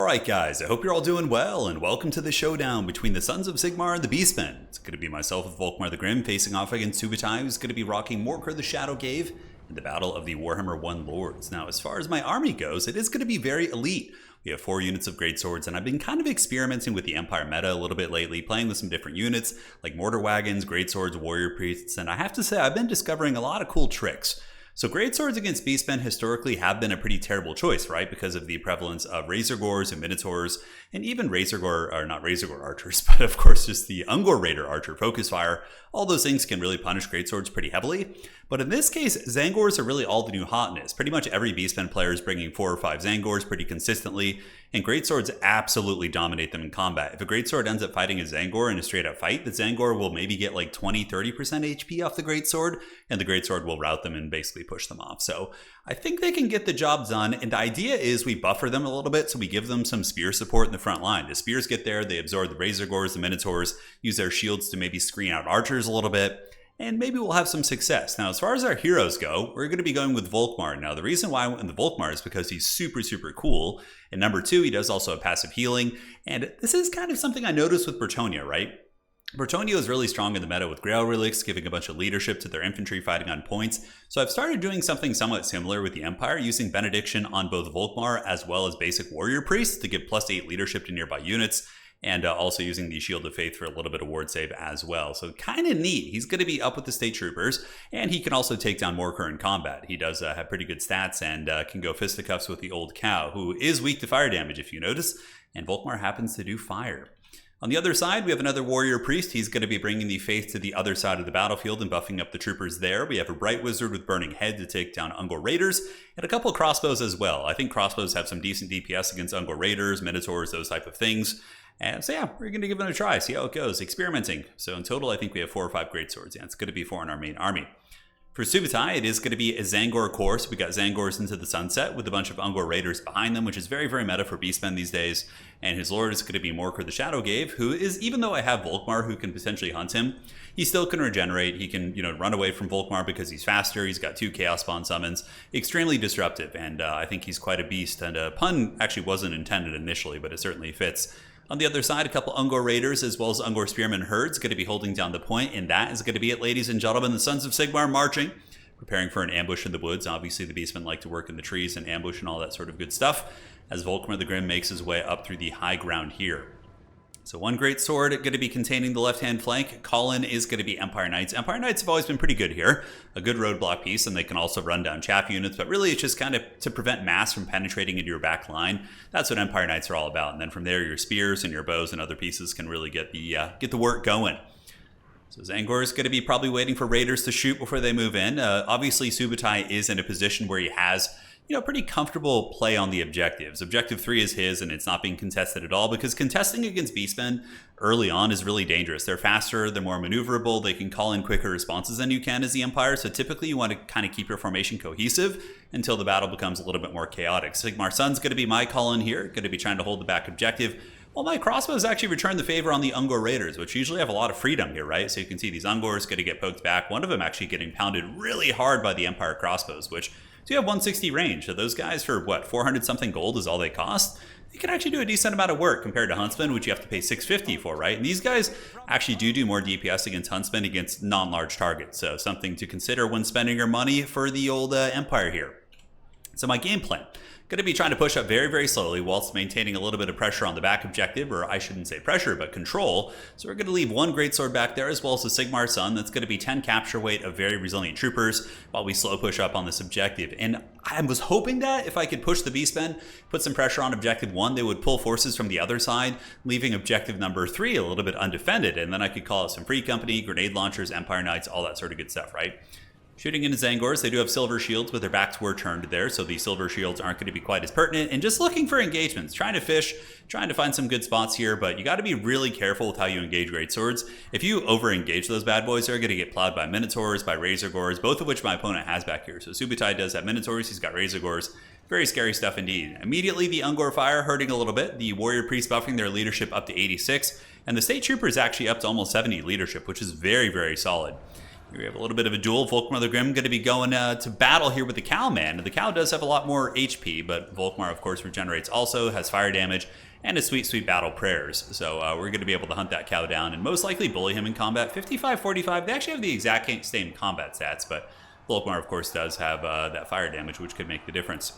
Alright guys, I hope you're all doing well, and welcome to the showdown between the Sons of Sigmar and the Beastmen. It's going to be myself with Volkmar the Grim facing off against Subutai, who's going to be rocking Morkar the Shadowgave in the Battle of the Warhammer 1 Lords. Now, as far as my army goes, it is going to be very elite. We have 4 units of Greatswords, and I've been kind of experimenting with the Empire meta a little bit lately, playing with some different units, like Mortar Wagons, Greatswords, Warrior Priests, and I have to say, I've been discovering a lot of cool tricks. So Greatswords against Beastmen historically have been a pretty terrible choice, right? Because of the prevalence of Razor Gores and Minotaurs, and even Razor Gore, or not Razor Gore archers, but of course just the Ungor Raider archer focus fire. All those things can really punish Greatswords pretty heavily. But in this case, Zangors are really all the new hotness. Pretty much every Beastmen player is bringing 4 or 5 Zangors pretty consistently, and Greatswords absolutely dominate them in combat. If a Greatsword ends up fighting a Zangor in a straight up fight, the Zangor will maybe get like 20-30% HP off the Greatsword, and the Greatsword will rout them and basically push them off. So I think they can get the job done, and the idea is we buffer them a little bit, so we give them some spear support in the front line. The spears get there, they absorb the Razor Gores, the Minotaurs, use their shields to maybe screen out archers a little bit, and maybe we'll have some success. Now, as far as our heroes go, we're going to be going with Volkmar. Now, the reason why I went with Volkmar is because he's super, super cool. And number 2, he does also have passive healing. And this is kind of something I noticed with Bretonnia, right? Bretonnia is really strong in the meta with Grail Relics, giving a bunch of leadership to their infantry fighting on points. So I've started doing something somewhat similar with the Empire, using Benediction on both Volkmar as well as basic Warrior Priests to give +8 leadership to nearby units. And also using the Shield of Faith for a little bit of ward save as well. So kind of neat. He's going to be up with the State Troopers, and he can also take down Morkar in combat. He does have pretty good stats and can go fisticuffs with the old cow, who is weak to fire damage if you notice, and Volkmar happens to do fire. On the other side, we have another Warrior Priest. He's going to be bringing the Faith to the other side of the battlefield and buffing up the troopers there. We have a Bright Wizard with Burning Head to take down Ungor Raiders, and a couple of crossbows as well. I think crossbows have some decent DPS against Ungor Raiders, Minotaurs, those type of things. And so yeah, we're going to give it a try, see how it goes, experimenting. So in total, I think we have 4 or 5 Greatswords. Yeah, it's going to be 4 in our main army. For Subutai, it is going to be a Zangor course. We got Zangors into the sunset with a bunch of Ungor Raiders behind them, which is very, very meta for Beastmen these days. And his lord is going to be Morkar the Shadowgave, who is, even though I have Volkmar who can potentially hunt him, he still can regenerate. He can, run away from Volkmar because he's faster. He's got 2 Chaos Spawn summons. Extremely disruptive, and I think he's quite a beast. And a pun actually wasn't intended initially, but it certainly fits. On the other side, a couple Ungor Raiders as well as Ungor Spearmen herds going to be holding down the point, and that is going to be it, ladies and gentlemen. The Sons of Sigmar marching, preparing for an ambush in the woods. Obviously, the Beastmen like to work in the trees and ambush and all that sort of good stuff, as Volkmar the Grim makes his way up through the high ground here. So one great sword going to be containing the left-hand flank. Call-in is going to be Empire Knights. Empire Knights have always been pretty good here. A good roadblock piece, and they can also run down chaff units, but really it's just kind of to prevent mass from penetrating into your back line. That's what Empire Knights are all about. And then from there, your spears and your bows and other pieces can really get the work going. So Zangor is going to be probably waiting for Raiders to shoot before they move in. Obviously, Subutai is in a position where he has pretty comfortable play on the objectives. Objective 3 is his, and it's not being contested at all, because contesting against Beastmen early on is really dangerous. They're faster, they're more maneuverable, they can call in quicker responses than you can as the Empire, so typically you want to kind of keep your formation cohesive until the battle becomes a little bit more chaotic. Sigmar Sun's going to be my call-in here, going to be trying to hold the back objective. Well, my crossbows actually return the favor on the Ungor Raiders, which usually have a lot of freedom here, right? So you can see these Ungors going to get poked back. One of them actually getting pounded really hard by the Empire crossbows, which do have 160 range. So those guys for, 400 something gold is all they cost? They can actually do a decent amount of work compared to Huntsmen, which you have to pay 650 for, right? And these guys actually do more DPS against Huntsmen against non-large targets. So something to consider when spending your money for the old Empire here. So my game plan. Going to be trying to push up very, very slowly whilst maintaining a little bit of pressure on the back objective, or I shouldn't say pressure, but control. So we're going to leave 1 Greatsword back there as well as the Sigmar Sun. That's going to be 10 capture weight of very resilient troopers while we slow push up on this objective. And I was hoping that if I could push the Beastmen, put some pressure on objective 1, they would pull forces from the other side, leaving objective number 3 a little bit undefended. And then I could call out some free company, grenade launchers, Empire Knights, all that sort of good stuff, right? Shooting into Zangors, they do have silver shields, but their backs were turned there, so the silver shields aren't going to be quite as pertinent. And just looking for engagements, trying to fish, trying to find some good spots here, but you got to be really careful with how you engage Greatswords. If you over-engage those bad boys, they're going to get plowed by Minotaurs, by Razor Gores, both of which my opponent has back here. So Subutai does have Minotaurs, he's got Razor Gores. Very scary stuff indeed. Immediately, the Ungor Fire hurting a little bit, the Warrior Priest buffing their leadership up to 86, and the State Troopers actually up to almost 70 leadership, which is very, very solid. We have a little bit of a duel. Volkmar the Grim going to be going to battle here with the Cowman. The Cow does have a lot more HP, but Volkmar, of course, regenerates also, has fire damage, and his sweet, sweet battle prayers. So we're going to be able to hunt that Cow down and most likely bully him in combat. 55-45, they actually have the exact same combat stats, but Volkmar, of course, does have that fire damage, which could make the difference.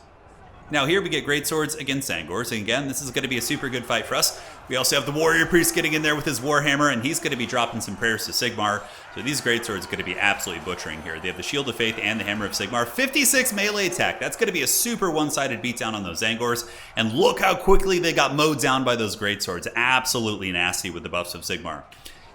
Now here we get Greatswords against Zangors, and again, this is going to be a super good fight for us. We also have the Warrior Priest getting in there with his Warhammer, and he's going to be dropping some prayers to Sigmar. So these Greatswords are going to be absolutely butchering here. They have the Shield of Faith and the Hammer of Sigmar. 56 melee attack. That's going to be a super one-sided beatdown on those Zangors. And look how quickly they got mowed down by those Greatswords. Absolutely nasty with the buffs of Sigmar.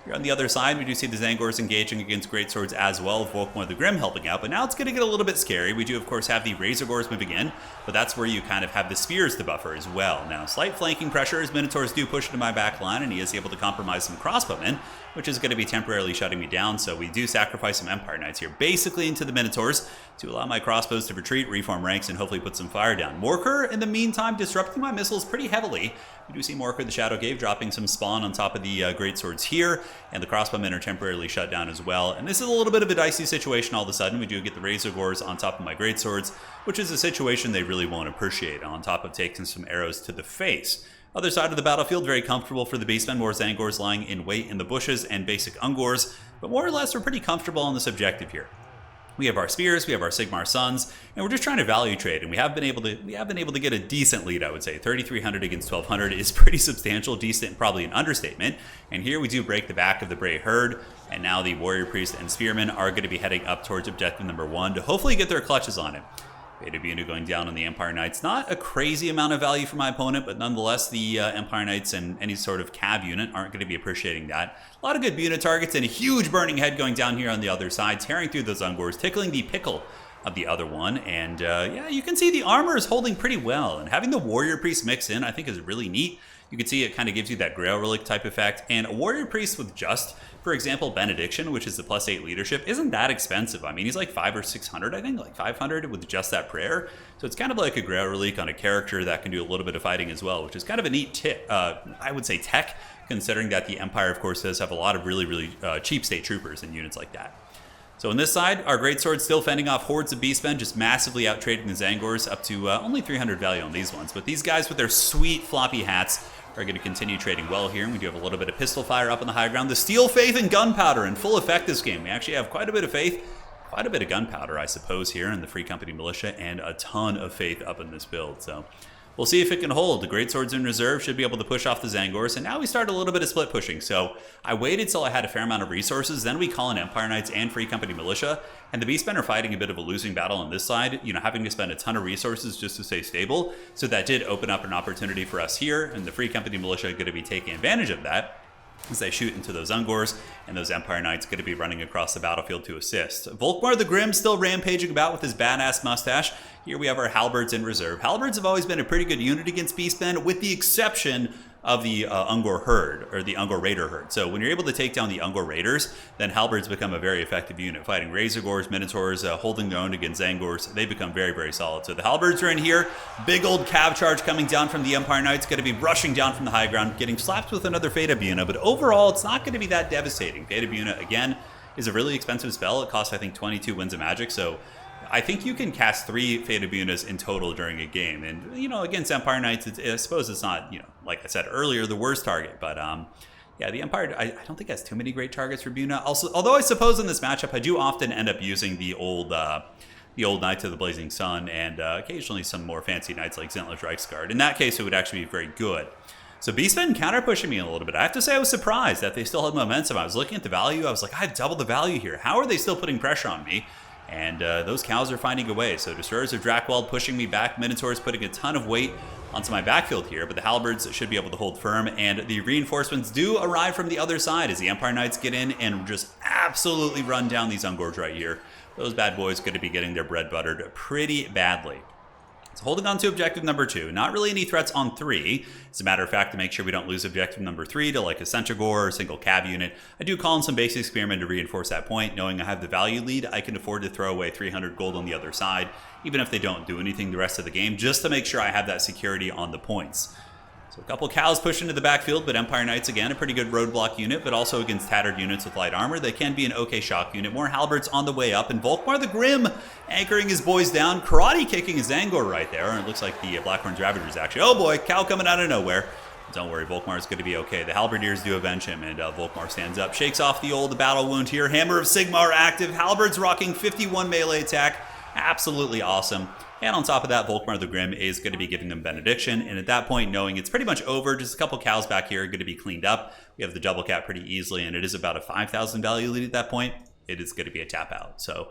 Here on the other side, we do see the Zangors engaging against Greatswords as well, Volkmar the Grim helping out, but now it's going to get a little bit scary. We do, of course, have the Razorgors moving in, but that's where you kind of have the Spears to buffer as well. Now, slight flanking pressure as Minotaurs do push into my back line, and he is able to compromise some crossbowmen, which is going to be temporarily shutting me down, so we do sacrifice some Empire Knights here, basically into the Minotaurs, to allow my crossbows to retreat, reform ranks, and hopefully put some fire down. Morkar, in the meantime, disrupting my missiles pretty heavily. We do see Morkar the Shadow Cave dropping some spawn on top of the Greatswords here, and the crossbowmen are temporarily shut down as well. And this is a little bit of a dicey situation all of a sudden. We do get the Razorgors on top of my Greatswords, which is a situation they really won't appreciate, on top of taking some arrows to the face. Other side of the battlefield, very comfortable for the Beastmen. More Zangors lying in wait in the bushes and basic Ungors, but more or less we're pretty comfortable on this objective here. We have our Spears, we have our Sigmar Sons, and we're just trying to value trade, and we have been able to get a decent lead, I would say. 3,300 against 1,200 is pretty substantial, decent, probably an understatement. And here we do break the back of the Bray Herd, and now the Warrior Priest and Spearmen are going to be heading up towards objective number 1 to hopefully get their clutches on it. Beta Buna going down on the Empire Knights. Not a crazy amount of value for my opponent, but nonetheless, the Empire Knights and any sort of cav unit aren't going to be appreciating that. A lot of good Buna targets and a huge burning head going down here on the other side, tearing through those Ungors, tickling the pickle of the other one. And yeah, you can see the armor is holding pretty well. And having the Warrior Priest mix in, I think, is really neat. You can see it kind of gives you that Grail Relic type effect. And a Warrior Priest with just, for example, Benediction, which is the +8 leadership, isn't that expensive. I mean, he's like 500 or 600, I think, like 500 with just that prayer. So it's kind of like a Grail Relic on a character that can do a little bit of fighting as well, which is kind of a neat tip, I would say tech, considering that the Empire, of course, does have a lot of really cheap state troopers and units like that. So on this side, our Greatsword still fending off hordes of Beastmen, just massively out-trading the Zangors, up to only 300 value on these ones. But these guys with their sweet floppy hats are going to continue trading well here. And we do have a little bit of pistol fire up on the high ground. The Steel Faith and Gunpowder in full effect this game. We actually have quite a bit of faith, quite a bit of gunpowder, I suppose, here in the Free Company Militia, and a ton of faith up in this build. So we'll see if it can hold. The Greatswords in reserve should be able to push off the Zangors, and now we start a little bit of split pushing. So I waited till I had a fair amount of resources, then we call in Empire Knights and Free Company Militia, and the Beastmen are fighting a bit of a losing battle on this side, you know, having to spend a ton of resources just to stay stable. So that did open up an opportunity for us here, and the Free Company Militia are going to be taking advantage of that as they shoot into those Ungors, and those Empire Knights going to be running across the battlefield to assist. Volkmar the Grim still rampaging about with his badass mustache. Here we have our Halberds in reserve. Halberds have always been a pretty good unit against Beastmen, with the exception of the Ungor Herd, or the Ungor Raider Herd. So when you're able to take down the Ungor Raiders, then Halberds become a very effective unit, fighting Razorgors, Minotaurs, holding their own against Zangors. They become very solid. So the Halberds are in here. Big old cav charge coming down from the Empire Knights, going to be rushing down from the high ground, getting slapped with another Fata Buna, but overall, it's not going to be that devastating. Fata Buna, again, is a really expensive spell. It costs, I think, 22 Winds of Magic, so I think you can cast 3 Fata Bunas in total during a game. And, you know, against Empire Knights, I suppose it's not, you know, like I said earlier, the worst target. But, yeah, the Empire, I don't think has too many great targets for Buna. Also, although I suppose in this matchup, I do often end up using the old Knights of the Blazing Sun, and occasionally some more fancy Knights like Zentler's Reichsguard. In that case, it would actually be very good. So Beastmen counter-pushing me a little bit. I have to say I was surprised that they still had momentum. I was looking at the value. I was like, I have double the value here. How are they still putting pressure on me? And those cows are finding a way. So Destroyers of Drakewald pushing me back. Minotaurs putting a ton of weight onto my backfield here. But the Halberds should be able to hold firm. And the reinforcements do arrive from the other side as the Empire Knights get in and just absolutely run down these Ungors right here. Those bad boys going to be getting their bread buttered pretty badly. So holding on to objective number 2. Not really any threats on 3. As a matter of fact, to make sure we don't lose objective number 3 to like a Centaur or a single cav unit, I do call in some basic spearmen to reinforce that point. Knowing I have the value lead, I can afford to throw away 300 gold on the other side, even if they don't do anything the rest of the game, just to make sure I have that security on the points. So a couple cows pushed into the backfield, but Empire Knights, again, a pretty good roadblock unit, but also against tattered units with light armor. They can be an okay shock unit. More halberds on the way up, and Volkmar the Grim anchoring his boys down, karate kicking Zangor right there, and it looks like the Blackhorn's Ravagers actually. Oh boy, cow coming out of nowhere. Don't worry, Volkmar is going to be okay. The Halberdiers do avenge him, and Volkmar stands up, shakes off the old battle wound here. Hammer of Sigmar active, halberds rocking 51 melee attack. Absolutely awesome. And on top of that, Volkmar the Grim is going to be giving them Benediction. And at that point, knowing it's pretty much over, just a couple cows back here are going to be cleaned up. We have the double cap pretty easily, and it is about a 5,000 value lead at that point. It is going to be a tap out. So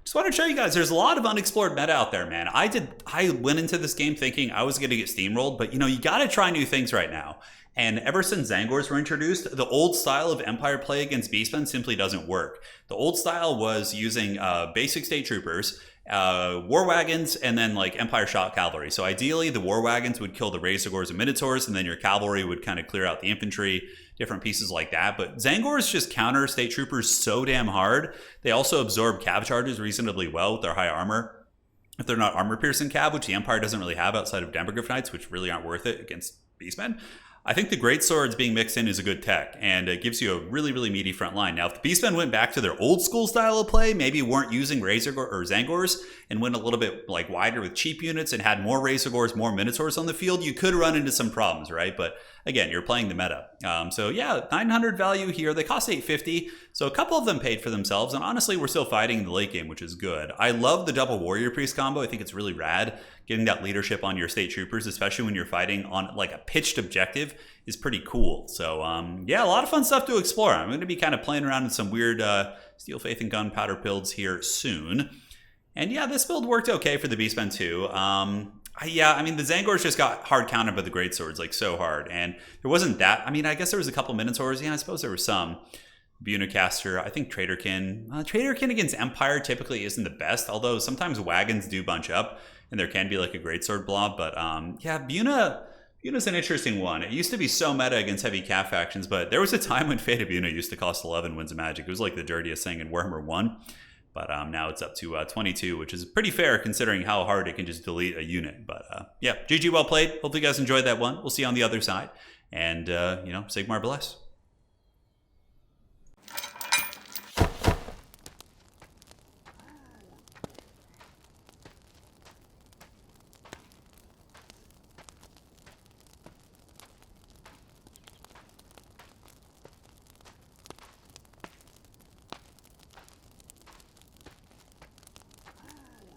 just want to show you guys, there's a lot of unexplored meta out there, man. I went into this game thinking I was going to get steamrolled, but you got to try new things right now. And ever since Zangors were introduced, the old style of Empire play against Beastmen simply doesn't work. The old style was using basic state troopers, war wagons, and then like Empire shot cavalry. So ideally, the war wagons would kill the Razorgors and Minotaurs, and then your cavalry would kind of clear out the infantry, different pieces like that. But Zangors just counter state troopers so damn hard. They also absorb cav charges reasonably well with their high armor. If they're not armor-piercing cav, which the Empire doesn't really have outside of Demogryph Knights, which really aren't worth it against Beastmen, I think the Greatswords being mixed in is a good tech, and it gives you a really, really meaty front line. Now, if the Beastmen went back to their old school style of play, maybe weren't using Razorgor or Zangors, and went a little bit like wider with cheap units and had more Razorgors, more Minotaurs on the field, you could run into some problems, right? But again, you're playing the meta. So yeah, 900 value here. They cost 850, so a couple of them paid for themselves, and honestly, we're still fighting in the late game, which is good. I love the double Warrior Priest combo. I think it's really rad. Getting that leadership on your state troopers, especially when you're fighting on like a pitched objective, is pretty cool. So yeah, a lot of fun stuff to explore. I'm going to be kind of playing around in some weird Steel Faith and Gunpowder builds here soon. And yeah, this build worked okay for the Beastmen too. Yeah, I mean, the Zangors just got hard countered by the Greatswords, like so hard. And there wasn't that. I mean, I guess there was a couple Minotaurs. Yeah, I suppose there were some. Bunicaster, I think Traderkin. Traderkin against Empire typically isn't the best, although sometimes wagons do bunch up, and there can be like a Greatsword blob. But yeah, Buna's an interesting one. It used to be so meta against heavy calf factions, but there was a time when Fate of Buna used to cost 11 Winds of Magic. It was like the dirtiest thing in Warhammer 1. But now it's up to 22, which is pretty fair considering how hard it can just delete a unit. But yeah, GG, well played. Hopefully you guys enjoyed that one. We'll see you on the other side. And, Sigmar bless.